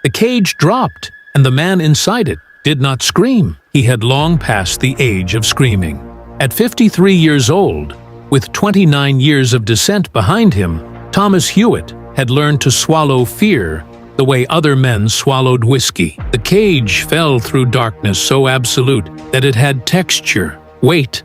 The cage dropped, and the man inside it did not scream. He had long passed the age of screaming. At 53 years old, with 29 years of descent behind him, Thomas Hewitt had learned to swallow fear the way other men swallowed whiskey. The cage fell through darkness so absolute that it had texture, weight,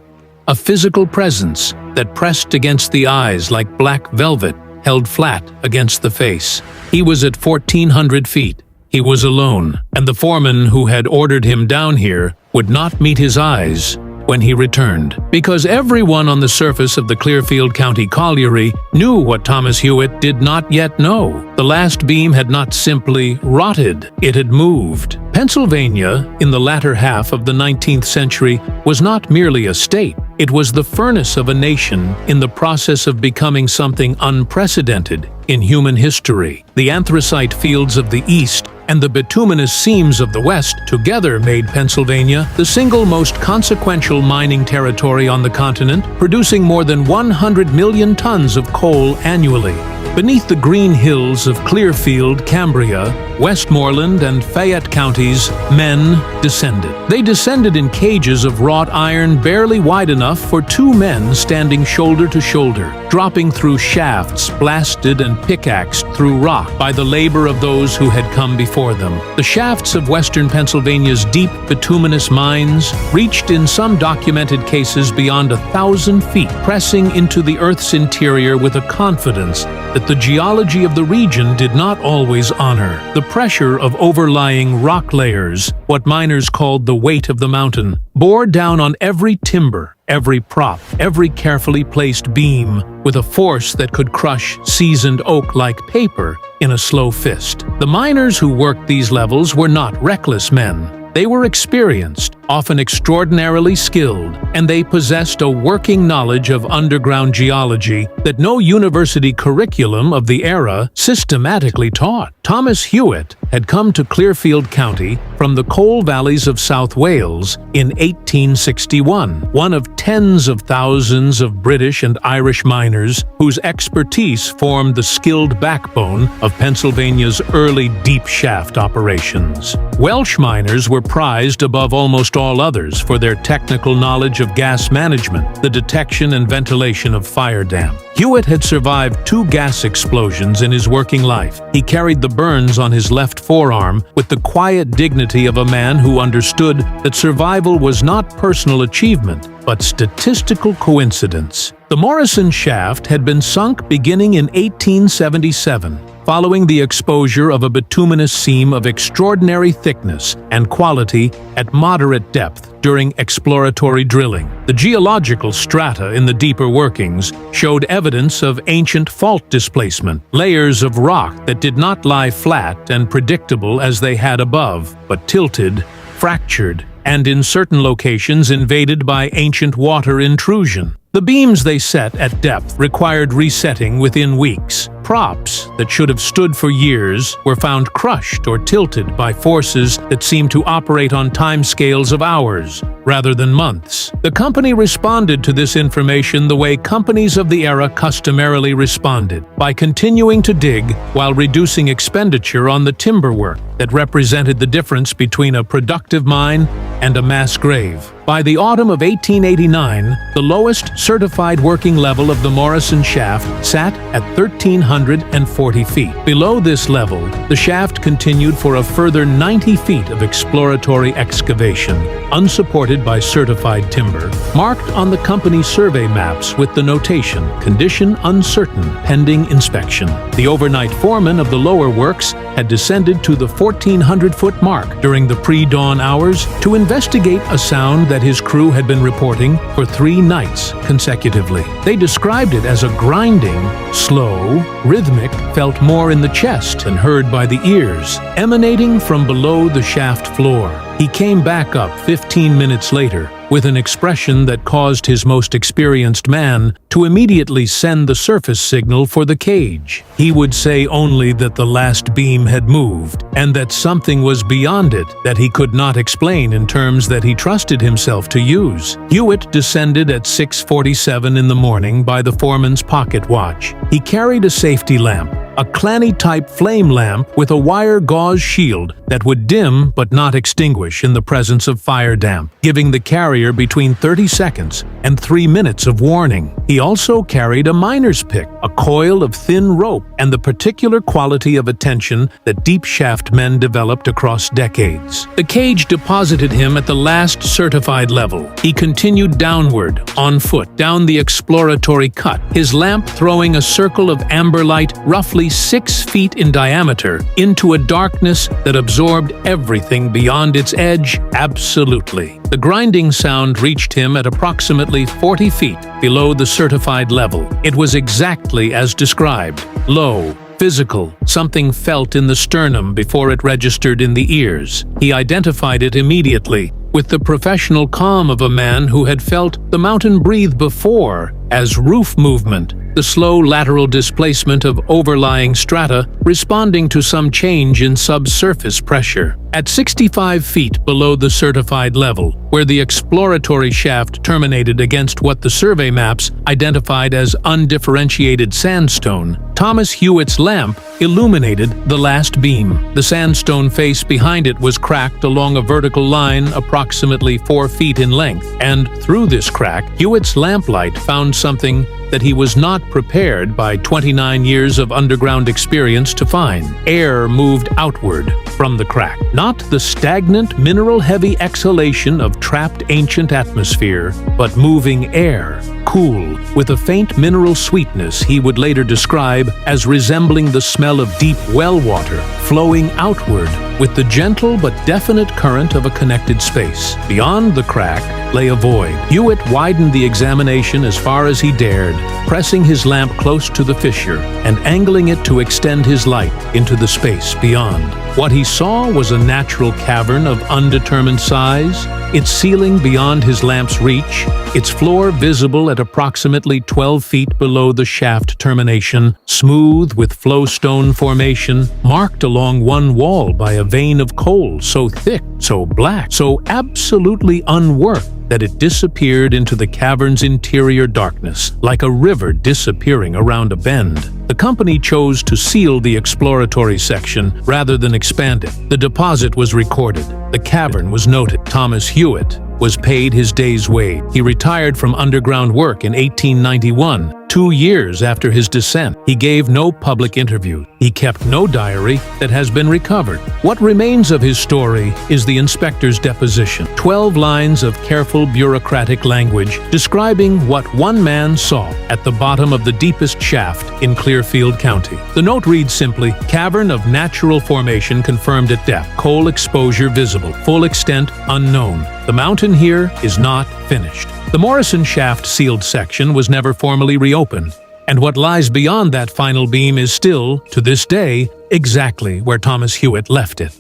a physical presence that pressed against the eyes like black velvet held flat against the face. He was at 1,400 feet. He was alone, and the foreman who had ordered him down here would not meet his eyes when he returned, because everyone on the surface of the Clearfield County Colliery knew what Thomas Hewitt did not yet know. The last beam had not simply rotted, it had moved. Pennsylvania, in the latter half of the 19th century, was not merely a state. It was the furnace of a nation in the process of becoming something unprecedented in human history. The anthracite fields of the east and the bituminous seams of the west together made Pennsylvania the single most consequential mining territory on the continent, producing more than 100 million tons of coal annually. Beneath the green hills of Clearfield, Cambria, Westmoreland, and Fayette counties, men descended. They descended in cages of wrought iron barely wide enough for two men standing shoulder to shoulder, dropping through shafts blasted and pickaxed through rock by the labor of those who had come before them. The shafts of western Pennsylvania's deep bituminous mines reached in some documented cases beyond 1,000 feet, pressing into the earth's interior with a confidence that the geology of the region did not always honor. The pressure of overlying rock layers, what miners called the weight of the mountain, bore down on every timber, every prop, every carefully placed beam, with a force that could crush seasoned oak like paper in a slow fist. The miners who worked these levels were not reckless men. They were experienced, often extraordinarily skilled, and they possessed a working knowledge of underground geology that no university curriculum of the era systematically taught. Thomas Hewitt had come to Clearfield County from the coal valleys of South Wales in 1861, one of tens of thousands of British and Irish miners whose expertise formed the skilled backbone of Pennsylvania's early deep shaft operations. Welsh miners were prized above almost all others for their technical knowledge of gas management, the detection and ventilation of fire damp. Hewitt had survived 2 gas explosions in his working life. He carried the burns on his left forearm with the quiet dignity of a man who understood that survival was not personal achievement, but statistical coincidence. The Morrison shaft had been sunk beginning in 1877. Following the exposure of a bituminous seam of extraordinary thickness and quality at moderate depth during exploratory drilling. The geological strata in the deeper workings showed evidence of ancient fault displacement, layers of rock that did not lie flat and predictable as they had above, but tilted, fractured, and in certain locations invaded by ancient water intrusion. The beams they set at depth required resetting within weeks. Props that should have stood for years were found crushed or tilted by forces that seemed to operate on timescales of hours rather than months. The company responded to this information the way companies of the era customarily responded, by continuing to dig while reducing expenditure on the timber work that represented the difference between a productive mine and a mass grave. By the autumn of 1889, the lowest certified working level of the Morrison shaft sat at 1,340 feet. Below this level, the shaft continued for a further 90 feet of exploratory excavation, unsupported by certified timber, marked on the company survey maps with the notation, "Condition uncertain, pending inspection." The overnight foreman of the lower works had descended to the 1,400-foot mark during the pre-dawn hours to investigate a sound that his crew had been reporting for 3 nights consecutively. They described it as a grinding, slow, rhythmic, felt more in the chest than heard by the ears, emanating from below the shaft floor. He came back up 15 minutes later with an expression that caused his most experienced man to immediately send the surface signal for the cage. He would say only that the last beam had moved, and that something was beyond it that he could not explain in terms that he trusted himself to use. Hewitt descended at 6:47 in the morning by the foreman's pocket watch. He carried a safety lamp, a clanny-type flame lamp with a wire gauze shield that would dim but not extinguish in the presence of fire damp, giving the carrier between 30 seconds and 3 minutes of warning. He also carried a miner's pick, a coil of thin rope, and the particular quality of attention that deep-shaft men developed across decades. The cage deposited him at the last certified level. He continued downward, on foot, down the exploratory cut, his lamp throwing a circle of amber light roughly 6 feet in diameter into a darkness that absorbed everything beyond its edge absolutely. The grinding sound reached him at approximately 40 feet below the certified level. It was exactly as described: low, physical, something felt in the sternum before it registered in the ears. He identified it immediately, with the professional calm of a man who had felt the mountain breathe before, as roof movement, the slow lateral displacement of overlying strata responding to some change in subsurface pressure. At 65 feet below the certified level, where the exploratory shaft terminated against what the survey maps identified as undifferentiated sandstone, Thomas Hewitt's lamp illuminated the last beam. The sandstone face behind it was cracked along a vertical line approximately 4 feet in length, and through this crack, Hewitt's lamplight found something that he was not prepared by 29 years of underground experience to find. Air moved outward from the crack, not the stagnant, mineral-heavy exhalation of trapped ancient atmosphere, but moving air, cool, with a faint mineral sweetness he would later describe as resembling the smell of deep well water, flowing outward with the gentle but definite current of a connected space. Beyond the crack lay a void. Hewitt widened the examination as far as he dared, pressing his lamp close to the fissure and angling it to extend his light into the space beyond. What he saw was a natural cavern of undetermined size, its ceiling beyond his lamp's reach, its floor visible at approximately 12 feet below the shaft termination, smooth with flowstone formation, marked along one wall by a vein of coal so thick, so black, so absolutely unworked that it disappeared into the cavern's interior darkness, like a river disappearing around a bend. The company chose to seal the exploratory section rather than expand it. The deposit was recorded. The cavern was noted. Thomas Hewitt was paid his day's wage. He retired from underground work in 1891, 2 years after his descent. He gave no public interview. He kept no diary that has been recovered. What remains of his story is the inspector's deposition. 12 lines of careful bureaucratic language describing what one man saw at the bottom of the deepest shaft in Clearfield County. The note reads simply, "Cavern of natural formation confirmed at depth. Coal exposure visible. Full extent unknown. The mountain here is not finished." The Morrison Shaft sealed section was never formally reopened, and what lies beyond that final beam is still, to this day, exactly where Thomas Hewitt left it.